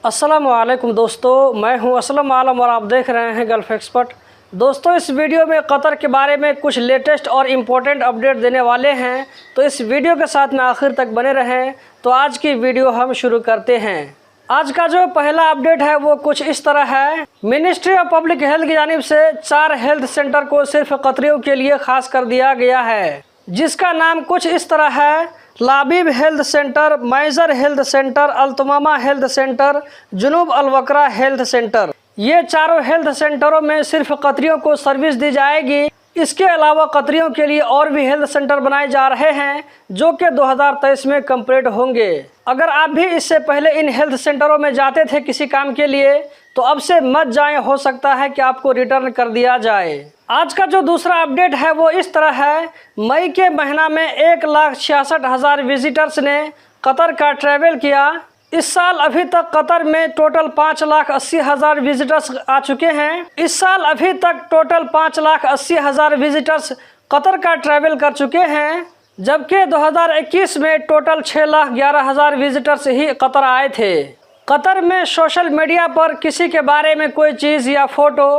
अस्सलामुअलैकुम दोस्तों, मैं हूं असलम आलम और आप देख रहे हैं गल्फ़ एक्सपर्ट। दोस्तों, इस वीडियो में कतर के बारे में कुछ लेटेस्ट और इम्पोर्टेंट अपडेट देने वाले हैं, तो इस वीडियो के साथ में आखिर तक बने रहें। तो आज की वीडियो हम शुरू करते हैं। आज का जो पहला अपडेट है वो कुछ इस तरह है। मिनिस्ट्री ऑफ पब्लिक हेल्थ की जानिब से 4 हेल्थ सेंटर को सिर्फ कतरियों के लिए खास कर दिया गया है, जिसका नाम कुछ इस तरह है: लाबीब हेल्थ सेंटर, मैजर health centre, Al Thumama health centre, Junoub Al Wakra health centre. ये चारों हेल्थ सेंटरों में सिर्फ कतरियों को सर्विस दी जाएगी। इसके अलावा कतरियों के लिए और भी हेल्थ सेंटर बनाए जा रहे हैं, जो कि 2023 में कंप्लीट होंगे। अगर आप भी इससे पहले इन हेल्थ सेंटरों में जाते थे किसी काम के लिए, तो अब से मत जाएं, हो सकता है कि आपको रिटर्न कर दिया जाए। आज का जो दूसरा अपडेट है वो इस तरह है। मई के महीना में 1,66,000 विजिटर्स ने कतर का ट्रैवल किया। इस साल अभी तक कतर में टोटल 5,80,000 विजिटर्स आ चुके हैं। इस साल अभी तक टोटल 5,80,000 विजिटर्स कतर का ट्रैवल कर चुके हैं, जबकि 2021 में टोटल 6,11,000 विजिटर्स ही कतर आए थे। कतर में सोशल मीडिया पर किसी के बारे में कोई चीज़ या फोटो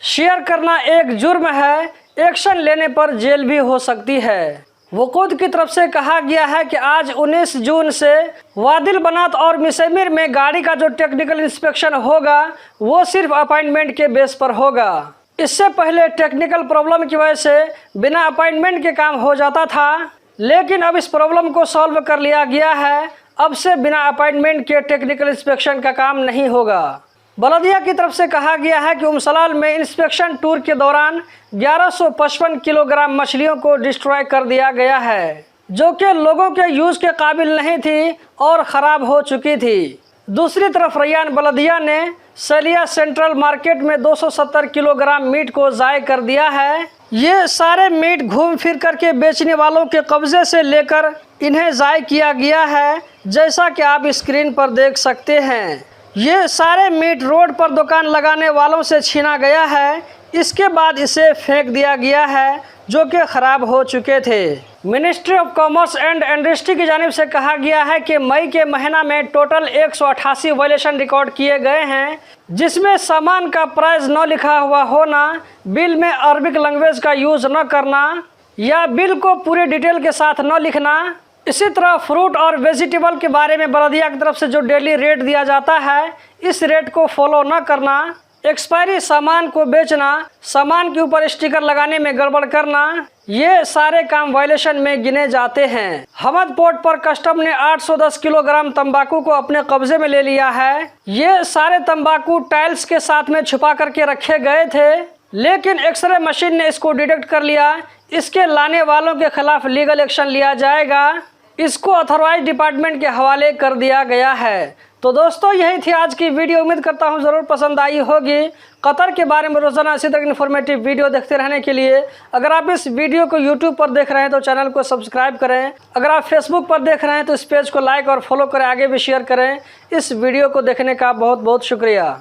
शेयर करना एक जुर्म है। एक्शन लेने पर जेल भी हो सकती है। वकूद की तरफ से कहा गया है कि आज 19 जून से वादिल बनात और मिसमिर में गाड़ी का जो टेक्निकल इंस्पेक्शन होगा वो सिर्फ अपॉइंटमेंट के बेस पर होगा। इससे पहले टेक्निकल प्रॉब्लम की वजह से बिना अपॉइंटमेंट के काम हो जाता था, लेकिन अब इस प्रॉब्लम को सॉल्व कर लिया गया है। अब से बिना अपॉइंटमेंट के टेक्निकल इंस्पेक्शन का काम नहीं होगा। बलदिया की तरफ से कहा गया है कि उमसलाल में इंस्पेक्शन टूर के दौरान 1155 किलोग्राम मछलियों को डिस्ट्रॉय कर दिया गया है, जो कि लोगों के यूज़ के काबिल नहीं थी और ख़राब हो चुकी थी। दूसरी तरफ रैयान बलदिया ने सलिया सेंट्रल मार्केट में 270 किलोग्राम मीट को ज़ाय कर दिया है। ये सारे मीट घूम फिर करके बेचने वालों के कब्जे से लेकर इन्हें ज़ाय किया गया है, जैसा कि आप स्क्रीन पर देख सकते हैं। ये सारे मीट रोड पर दुकान लगाने वालों से छीना गया है। इसके बाद इसे फेंक दिया गया है, जो कि ख़राब हो चुके थे। Ministry of commerce and industry की जानिब से कहा गया है कि मई के महीना में टोटल 188 वायलेशन रिकॉर्ड किए गए हैं, जिसमें सामान का प्राइस न लिखा हुआ होना, बिल में अरबिक लैंग्वेज का यूज़ न करना या बिल को पूरे डिटेल के साथ न लिखना। इसी तरह फ्रूट और वेजिटेबल के बारे में बलदिया की तरफ से जो डेली रेट दिया जाता है, इस रेट को फॉलो न करना, एक्सपायरी सामान को बेचना, सामान के ऊपर स्टिकर लगाने में गड़बड़ करना, ये सारे काम वायलेशन में गिने जाते हैं। हमद पोर्ट पर कस्टम ने 810 किलोग्राम तंबाकू को अपने कब्जे में ले लिया है। ये सारे तंबाकू टाइल्स के साथ में छुपा करके रखे गए थे, लेकिन एक्सरे मशीन ने इसको डिटेक्ट कर लिया। इसके लाने वालों के खिलाफ लीगल एक्शन लिया जाएगा। इसको अथॉराइज डिपार्टमेंट के हवाले कर दिया गया है। तो दोस्तों, यही थी आज की वीडियो। उम्मीद करता हूँ ज़रूर पसंद आई होगी। कतर के बारे में रोज़ाना इसी तरह की इन्फॉर्मेटिव वीडियो देखते रहने के लिए अगर आप इस वीडियो को यूट्यूब पर देख रहे हैं तो चैनल को सब्सक्राइब करें। अगर आप फेसबुक पर देख रहे हैं तो इस पेज को लाइक और फॉलो करें, आगे भी शेयर करें। इस वीडियो को देखने का बहुत बहुत शुक्रिया।